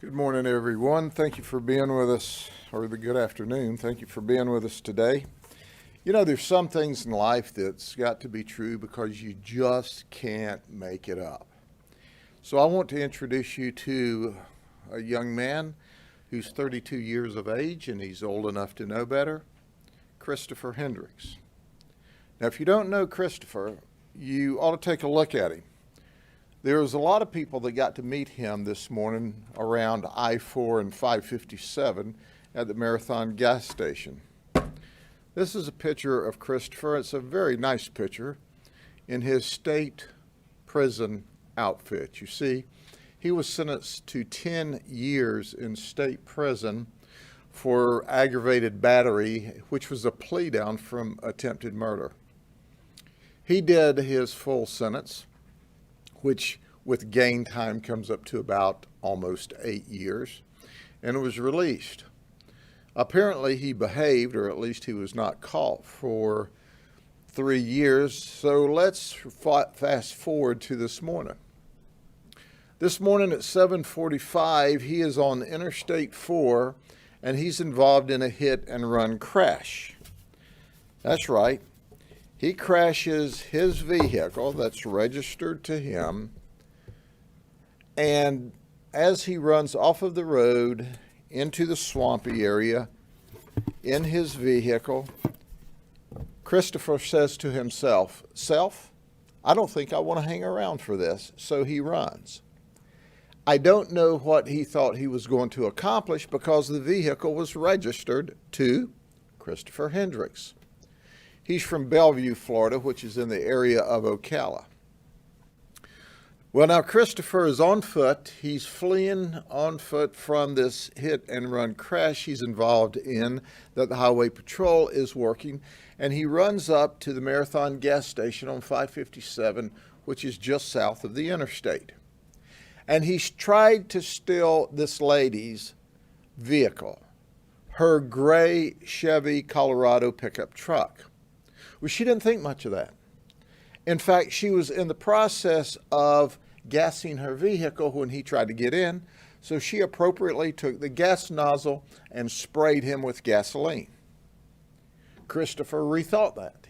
Good morning, everyone. Thank you for being with us, or the good afternoon. Thank you for being with us today. You know, there's some things in life that's got to be true because you just can't make it up. So I want to introduce you to a young man who's 32 years of age, and he's old enough to know better, Christopher Hendrix. Now, if you don't know Christopher, you ought to take a look at him. There was a lot of people that got to meet him this morning around I-4 and 557 at the Marathon gas station. This is a picture of Christopher. It's a very nice picture in his state prison outfit. You see, he was sentenced to 10 years in state prison for aggravated battery, which was a plea down from attempted murder. He did his full sentence, which with gain time comes up to about almost 8 years, and was released. Apparently he behaved, or at least he was not caught, for 3 years. So let's fast forward to this morning. This morning at 7:45, he is on Interstate 4, and he's involved in a hit and run crash. That's right. He crashes his vehicle that's registered to him, and as he runs off of the road into the swampy area in his vehicle, Christopher says to himself, I don't think I want to hang around for this, so he runs. I don't know what he thought he was going to accomplish because the vehicle was registered to Christopher Hendrix. He's from Bellevue, Florida, which is in the area of Ocala. Well, now Christopher is on foot. He's fleeing on foot from this hit and run crash he's involved in that the Highway Patrol is working. And he runs up to the Marathon gas station on 557, which is just south of the interstate. And he's tried to steal this lady's vehicle, her gray Chevy Colorado pickup truck. Well, she didn't think much of that. In fact, she was in the process of gassing her vehicle when he tried to get in, so she appropriately took the gas nozzle and sprayed him with gasoline. Christopher rethought that.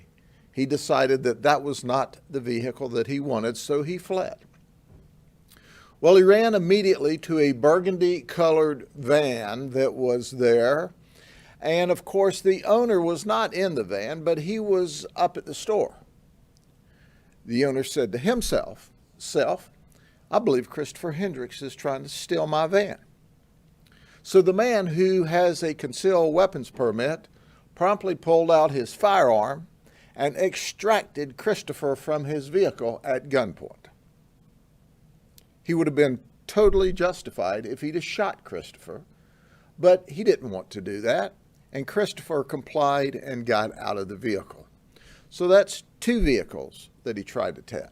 He decided that that was not the vehicle that he wanted, so he fled. Well, he ran immediately to a burgundy-colored van that was there. And of course, the owner was not in the van, but he was up at the store. The owner said to himself, I believe Christopher Hendrix is trying to steal my van. So the man, who has a concealed weapons permit, promptly pulled out his firearm and extracted Christopher from his vehicle at gunpoint. He would have been totally justified if he'd have shot Christopher, but he didn't want to do that. And Christopher complied and got out of the vehicle. So that's 2 vehicles that he tried to take.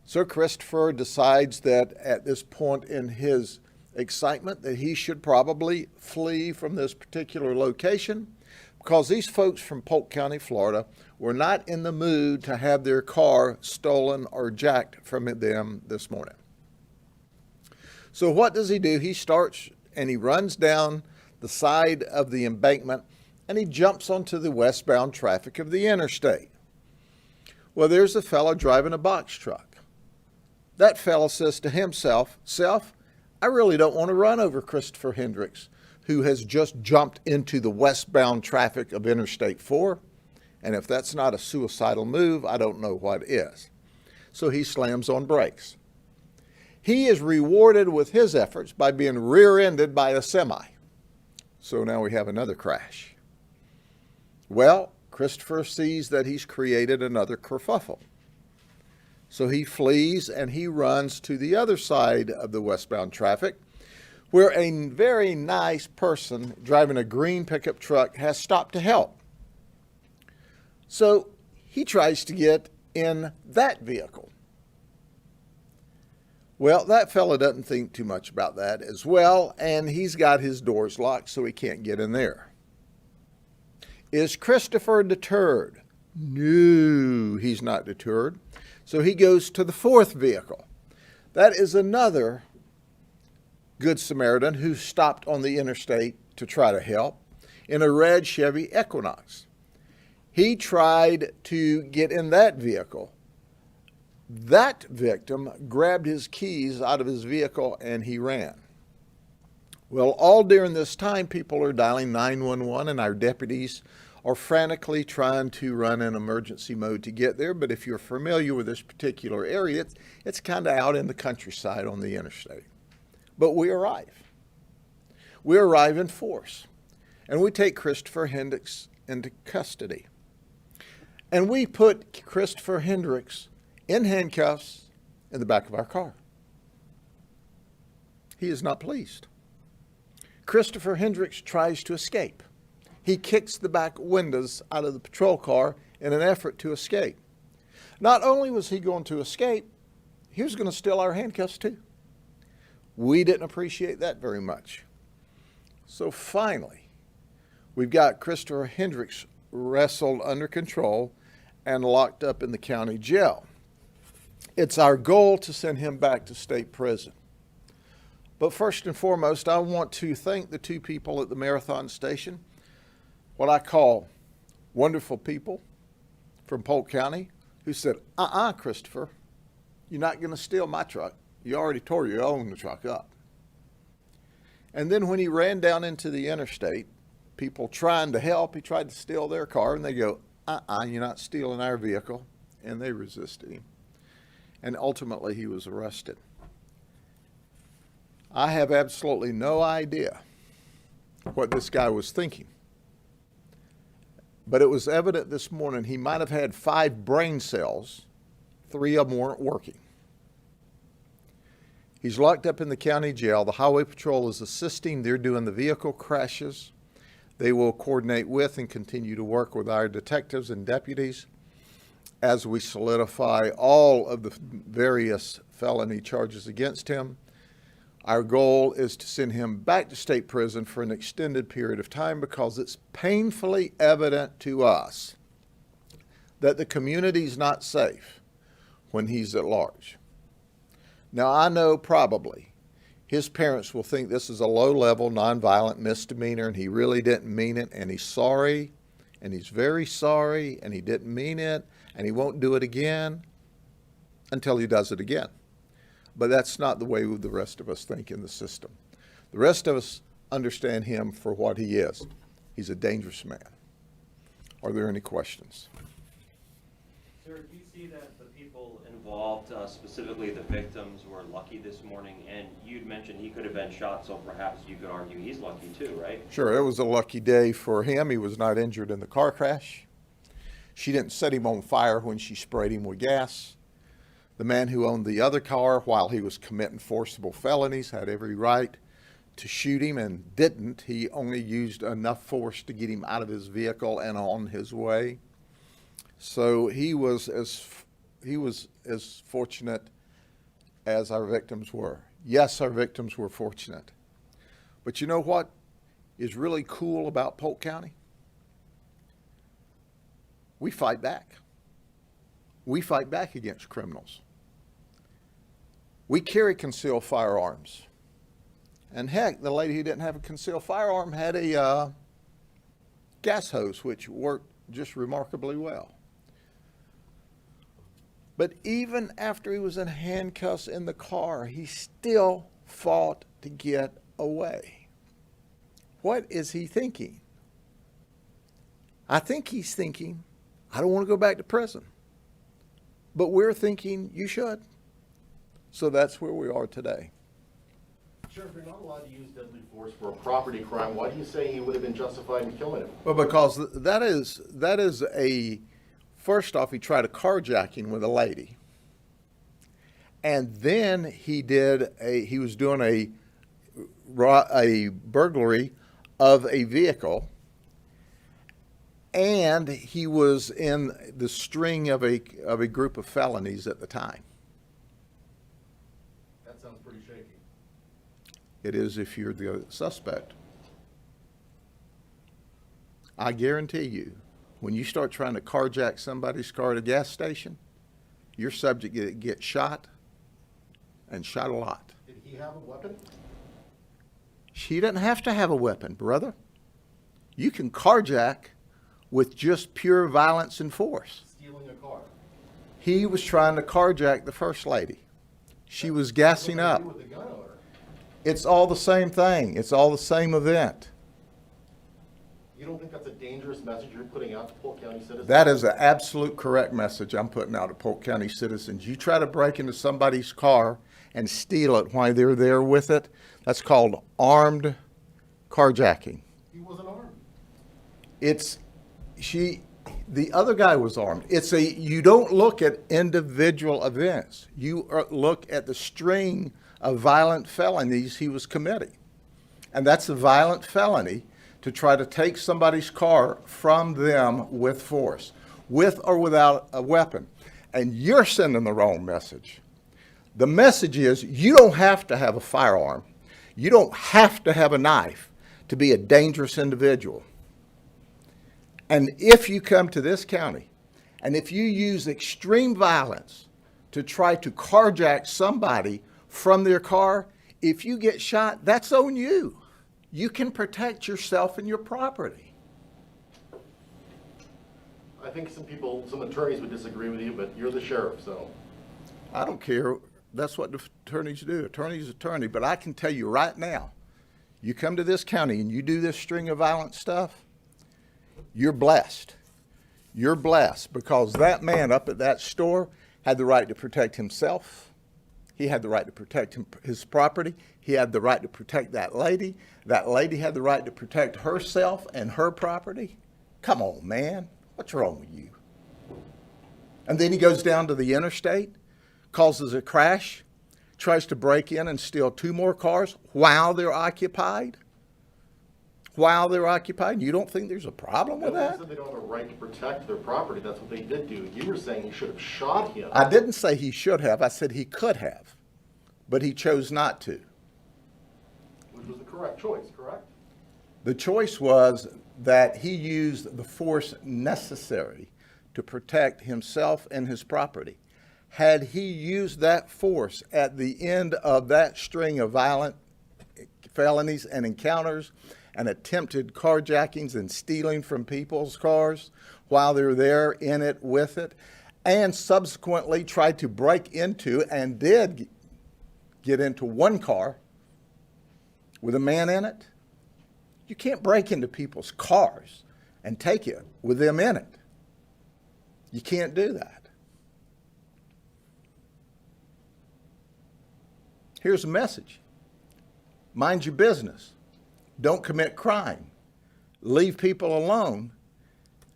So Christopher decides that at this point in his excitement that he should probably flee from this particular location, because these folks from Polk County, Florida, were not in the mood to have their car stolen or jacked from them this morning. So what does he do? He starts and he runs down the side of the embankment, and he jumps onto the westbound traffic of the interstate. Well, there's a fellow driving a box truck. That fellow says to himself, I really don't want to run over Christopher Hendrix, who has just jumped into the westbound traffic of Interstate 4, and if that's not a suicidal move, I don't know what is. So he slams on brakes. He is rewarded with his efforts by being rear-ended by a semi. So now we have another crash. Well, Christopher sees that he's created another kerfuffle. So he flees and he runs to the other side of the westbound traffic, where a very nice person driving a green pickup truck has stopped to help. So he tries to get in that vehicle. Well, that fella doesn't think too much about that as well, and he's got his doors locked so he can't get in there. Is Christopher deterred? No, he's not deterred. So he goes to the 4th vehicle. That is another Good Samaritan who stopped on the interstate to try to help in a red Chevy Equinox. He tried to get in that vehicle. That victim grabbed his keys out of his vehicle and he ran. Well, all during this time, people are dialing 911 and our deputies are frantically trying to run in emergency mode to get there. But if you're familiar with this particular area, it's kind of out in the countryside on the interstate. But we arrive. We arrive in force. And we take Christopher Hendrix into custody. And we put Christopher Hendrix in handcuffs in the back of our car. He is not pleased. Christopher Hendrix tries to escape. He kicks the back windows out of the patrol car in an effort to escape. Not only was he going to escape, he was going to steal our handcuffs too. We didn't appreciate that very much. So finally, we've got Christopher Hendrix wrestled under control and locked up in the county jail. It's our goal to send him back to state prison. But first and foremost, I want to thank the two people at the Marathon Station, what I call wonderful people from Polk County, who said, Christopher, you're not going to steal my truck. You already tore your own truck up. And then when he ran down into the interstate, people trying to help, he tried to steal their car, and they go, you're not stealing our vehicle. And they resisted him. And ultimately, he was arrested. I have absolutely no idea what this guy was thinking. But it was evident this morning he might have had 5 brain cells. 3 of them weren't working. He's locked up in the county jail. The Highway Patrol is assisting. They're doing the vehicle crashes. They will coordinate with and continue to work with our detectives and deputies as we solidify all of the various felony charges against him. Our goal is to send him back to state prison for an extended period of time because it's painfully evident to us that the community's not safe when he's at large. Now, I know probably his parents will think this is a low-level, nonviolent misdemeanor and he really didn't mean it, and he's sorry, and he's very sorry, and he didn't mean it, and he won't do it again until he does it again. But that's not the way the rest of us think in the system. The rest of us understand him for what he is. He's a dangerous man. Are there any questions? Sir, do you see that the people involved, specifically the victims, were lucky this morning? And you'd mentioned he could have been shot, so perhaps you could argue he's lucky too, right? Sure, it was a lucky day for him. He was not injured in the car crash. She didn't set him on fire when she sprayed him with gas. The man who owned the other car, while he was committing forcible felonies, had every right to shoot him and didn't. He only used enough force to get him out of his vehicle and on his way. So he was as fortunate as our victims were. Yes, our victims were fortunate. But you know what is really cool about Polk County? We fight back. We fight back against criminals. We carry concealed firearms. And heck, the lady who didn't have a concealed firearm had a gas hose, which worked just remarkably well. But even after he was in handcuffs in the car, he still fought to get away. What is he thinking? I think he's thinking, I don't want to go back to prison. But we're thinking, you should. So that's where we are today. Sheriff, you're not allowed to use deadly force for a property crime. Why do you say he would have been justified in killing him? Well, because that is a, first off, he tried a carjacking with a lady. And then he was doing a burglary of a vehicle. And he was in the string of a group of felonies at the time. That sounds pretty shaky. It is if you're the suspect. I guarantee you, when you start trying to carjack somebody's car at a gas station, you're subject to get shot, and shot a lot. Did he have a weapon? She didn't have to have a weapon, brother. You can carjack with just pure violence and force. Stealing a car. He was trying to carjack the First Lady. She was gassing What does up. that do with the gun owner? It's all the same thing. It's all the same event. You don't think that's a dangerous message you're putting out to Polk County citizens? That is an absolute correct message I'm putting out to Polk County citizens. You try to break into somebody's car and steal it while they're there with it, that's called armed carjacking. He wasn't armed. The other guy was armed. You don't look at individual events. You look at the string of violent felonies he was committing. And that's a violent felony to try to take somebody's car from them with force, with or without a weapon. And you're sending the wrong message. The message is you don't have to have a firearm. You don't have to have a knife to be a dangerous individual. And if you come to this county, and if you use extreme violence to try to carjack somebody from their car, if you get shot, that's on you. You can protect yourself and your property. I think some attorneys would disagree with you, but you're the sheriff, so. I don't care. That's what the attorneys do. Attorney's attorney. But I can tell you right now, you come to this county and you do this string of violent stuff, you're blessed. You're blessed because that man up at that store had the right to protect himself. He had the right to protect his property. He had the right to protect that lady. That lady had the right to protect herself and her property. Come on, man. What's wrong with you? And then he goes down to the interstate, causes a crash, tries to break in and steal 2 more cars while they're occupied. While they're occupied. You don't think there's a problem with They that? said they don't have a right to protect their property. That's what they did do. You were saying he should have shot him. I didn't say he should have. I said he could have. But he chose not to. Which was the correct choice, correct? The choice was that he used the force necessary to protect himself and his property. Had he used that force at the end of that string of violent felonies and encounters and attempted carjackings and stealing from people's cars while they're there in it with it, and subsequently tried to break into and did get into 1 car with a man in it, you can't break into people's cars and take it with them in it. You can't do that. Here's a message. Mind your business. Don't commit crime. Leave people alone.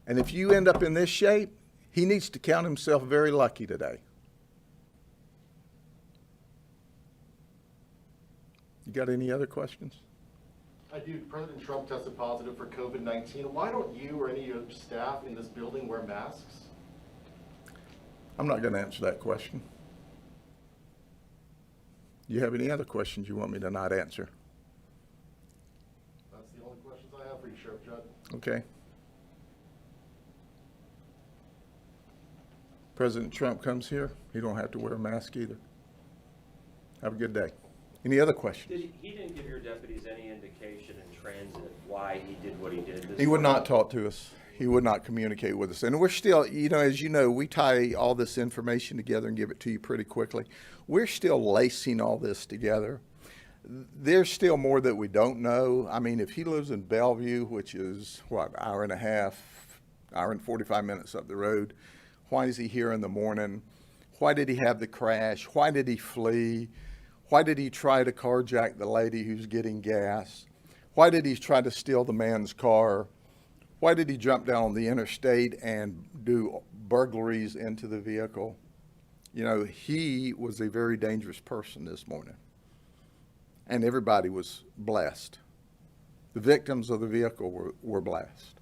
And if you end up in this shape, he needs to count himself very lucky today. You got any other questions? I do. President Trump tested positive for COVID-19. Why don't you or any of your staff in this building wear masks? I'm not going to answer that question. You have any other questions you want me to not answer? That's the only questions I have for you, Sheriff Judd. Okay. President Trump comes here, he don't have to wear a mask either. Have a good day. Any other questions? He didn't give your deputies any indication in transit why he did what he did? He would not talk to us. He would not communicate with us. And we're still, as you know, we tie all this information together and give it to you pretty quickly. We're still lacing all this together. There's still more that we don't know. I mean, if he lives in Bellevue, which is, an hour and a half, hour and 45 minutes up the road, why is he here in the morning? Why did he have the crash? Why did he flee? Why did he try to carjack the lady who's getting gas? Why did he try to steal the man's car? Why did he jump down on the interstate and do burglaries into the vehicle? He was a very dangerous person this morning. And everybody was blessed. The victims of the vehicle were blessed.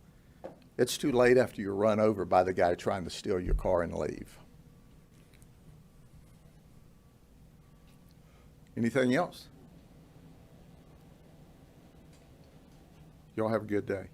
It's too late after you're run over by the guy trying to steal your car and leave. Anything else? Y'all have a good day.